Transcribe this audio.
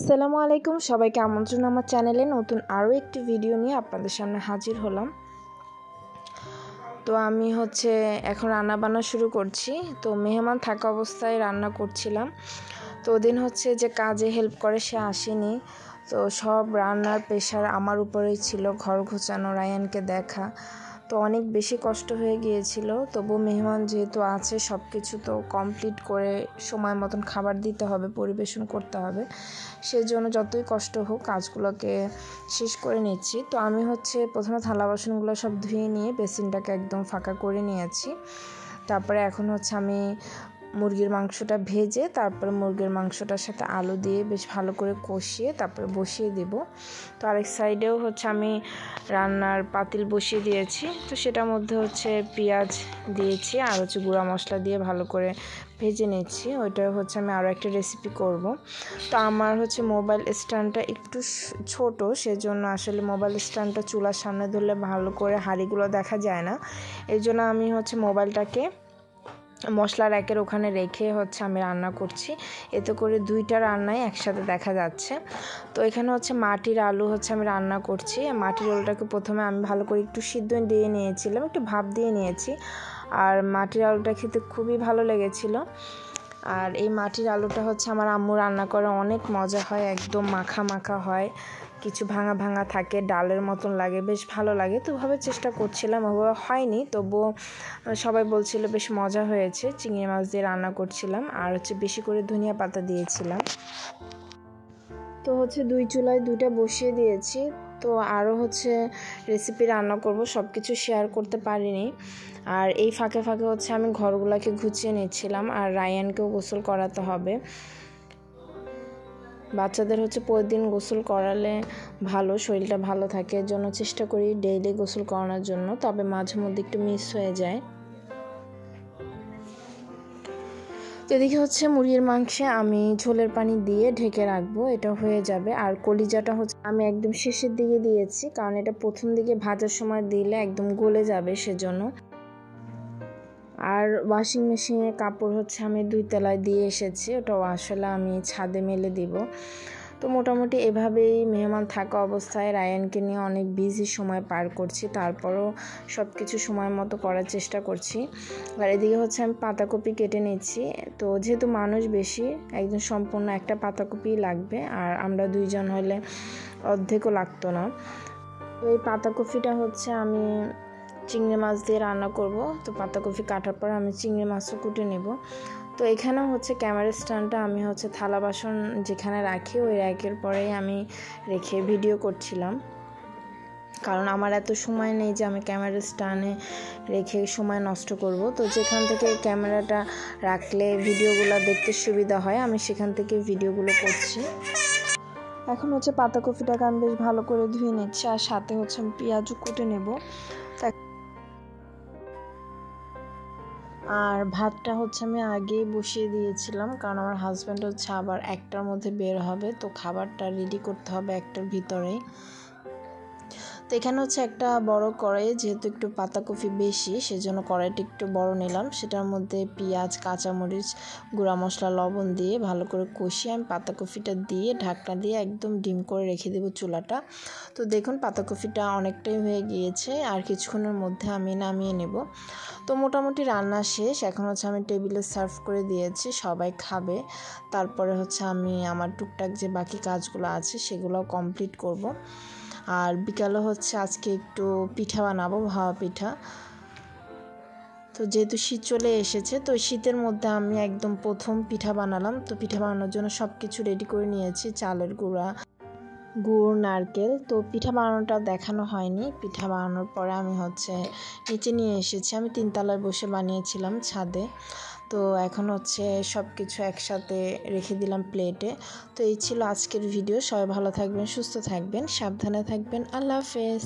আসসালামু আলাইকুম, সবাইকে আমন্ত্রণ আমার চ্যানেলে নতুন আরও একটি ভিডিও নিয়ে আপনাদের সামনে হাজির হলাম। তো আমি এখন রান্না বান্না শুরু করছি। তো মেহমান থাকা অবস্থায় রান্না করছিলাম। তো ওদিন যে কাজে হেল্প করে সে আসেনি, তো সব রান্নার প্রেশার আমার উপরেই ছিল, ঘর গোছানো, রায়ানকে দেখা, তো অনেক বেশি কষ্ট হয়ে গিয়েছিল। তবু মেহমান যেহেতু আছে সব কিছু তো কমপ্লিট করে সময় মতন খাবার দিতে হবে, পরিবেশন করতে হবে, সেজন্য যতই কষ্ট হোক কাজগুলোকে শেষ করে নিচ্ছি। তো আমি প্রথমে থালা বাসনগুলো সব ধুয়ে নিয়ে বেসিনটাকে একদম ফাঁকা করে নিয়েছি। তারপরে এখন আমি মুরগির মাংসটা ভেজে তারপরে মুরগির মাংসটার সাথে আলু দিয়ে বেশ ভালো করে কষিয়ে তারপরে বসিয়ে দেব। তো আরেক সাইডেও আমি রান্নার পাতিল বসিয়ে দিয়েছি। তো সেটার মধ্যে পেঁয়াজ দিয়েছি আর গুঁড়া মশলা দিয়ে ভালো করে ভেজে নিচ্ছি। ওইটা আমি আরও একটা রেসিপি করব। তো আমার মোবাইল স্ট্যান্ডটা একটু ছোট, সেজন্য আসলে মোবাইল স্ট্যান্ডটা চুলার সামনে ধরলে ভালো করে হাঁড়িগুলো দেখা যায় না। এই জন্য আমি মোবাইলটাকে মশলা র্যাকের ওখানে রেখে আমি রান্না করছি, এতে করে দুইটা রান্নাই একসাথে দেখা যাচ্ছে। তো এখানে মাটির আলু আমি রান্না করছি। মাটির আলুটাকে প্রথমে আমি ভালো করে একটু সিদ্ধ দিয়ে নিয়েছিলাম, একটু ভাপ দিয়ে নিয়েছি। আর মাটির আলুটা খেতে খুবই ভালো লেগেছিল। আর এই মাটির আলুটা আমার আম্মু রান্না করে, অনেক মজা হয়, একদম মাখা মাখা হয়, কিছু ভাঙা ভাঙা থাকে, ডালের মতন লাগে, বেশ ভালো লাগে। তো ওভাবে চেষ্টা করছিলাম, ওভাবে হয়নি, তবুও সবাই বলছিল বেশ মজা হয়েছে। চিংড়ি মাছ দিয়ে রান্না করছিলাম আর বেশি করে ধনিয়া পাতা দিয়েছিলাম। তো দুই চুলায় দুইটা বসিয়ে দিয়েছি। তো আরও রেসিপি রান্না করব, সব কিছু শেয়ার করতে পারিনি। আর এই ফাঁকে ফাঁকে আমি ঘরগুলোকে গুছিয়ে নিচ্ছিলাম। আর রায়ানকেও গোসল করাতে হবে। বাচ্চাদের প্রতিদিন গোসল করালে ভালো, শরীরটা ভালো থাকে, এর জন্য চেষ্টা করি ডেইলি গোসল করানোর জন্য, তবে মাঝে মধ্যে একটু মিস হয়ে যায়। তো এদিকে মুরগির মাংসে আমি ঝোলের পানি দিয়ে ঢেকে রাখবো, এটা হয়ে যাবে। আর কলিজাটা আমি একদম শেষের দিকে দিয়েছি, কারণ এটা প্রথম দিকে ভাজার সময় দিলে একদম গলে যাবে, সেজন্য। আর ওয়াশিং মেশিনে কাপড় আমি 2 তলায় দিয়ে এসেছি, ওটা আসলে আমি ছাদে মেলে দিব। তো মোটামুটি এভাবেই মেহমান থাকা অবস্থায় রায়ানকে নিয়ে অনেক বিজি সময় পার করছি, তারপরও সব কিছু সময় মতো করার চেষ্টা করছি। আর এদিকে আমি পাতাকপি কেটে নিচ্ছি। তো যেহেতু মানুষ বেশি, একদম সম্পূর্ণ একটা পাতাকপি লাগবে, আর আমরা 2 জন হলে অর্ধেকও লাগতো না। তো এই পাতাকপিটা আমি চিংড়ি মাছ দিয়ে রান্না করব। তো পাতাকপি কাটার পর আমি চিংড়ি মাছও কুটে নেব। তো এখানেও ক্যামেরা স্ট্যান্ডটা আমি থালা বাসন যেখানে রাখি ওই র্যাকের পরেই আমি রেখে ভিডিও করছিলাম, কারণ আমার এত সময় নেই যে আমি ক্যামেরা স্ট্যান্ডে রেখে সময় নষ্ট করব। তো যেখান থেকে ক্যামেরাটা রাখলে ভিডিওগুলো দেখতে সুবিধা হয়, আমি সেখান থেকে ভিডিওগুলো করছি। এখন পাতাকপিটাকে আমি বেশ ভালো করে ধুয়ে নিচ্ছি, আর সাথে আমি পেঁয়াজও কুটে নেব। আর ভাতটা আমি আগেই বসিয়ে দিয়েছিলাম, কারণ আমার হাজব্যান্ড আবার 1টার মধ্যে বের হবে, তো খাবারটা রেডি করতে হবে 1টার ভিতরেই। তো এখানে একটা বড় কড়াই, যেহেতু একটু পাতাকপি বেশি সেজন্য কড়াইটা একটু বড় নিলাম। সেটার মধ্যে পেঁয়াজ, কাঁচামরিচ, গুঁড়া মশলা, লবণ দিয়ে ভালো করে কষিয়ে আমি পাতাকপিটা দিয়ে ঢাকনা দিয়ে একদম ডিম করে রেখে দেবো চুলাটা। তো দেখুন পাতাকপিটা অনেকটাই হয়ে গিয়েছে, আর কিছুক্ষণের মধ্যে আমি নামিয়ে নেব। তো মোটামুটি রান্না শেষ, এখন আমি টেবিলে সার্ভ করে দিয়েছি, সবাই খাবে। তারপরে আমি আমার টুকটাক যে বাকি কাজগুলো আছে সেগুলো কমপ্লিট করব। আর বিকালে আজকে একটু পিঠা বানাবো, ভাপা পিঠা। তো যেহেতু শীত চলে এসেছে, তো শীতের মধ্যে আমি একদম প্রথম পিঠা বানালাম। তো পিঠা বানানোর জন্য সব কিছু রেডি করে নিয়েছি, চালের গুঁড়া, গুড়, নারকেল। তো পিঠা বানানোটা দেখানো হয়নি। পিঠা বানানোর পরে আমি নিচে নিয়ে এসেছি, আমি 3 তলায় বসে বানিয়েছিলাম ছাদে। তো এখন সব কিছু একসাথে রেখে দিলাম প্লেটে। তো এই ছিল আজকের ভিডিও। সবাই ভালো থাকবেন, সুস্থ থাকবেন, সাবধানে থাকবেন। আল্লাহ হাফেজ।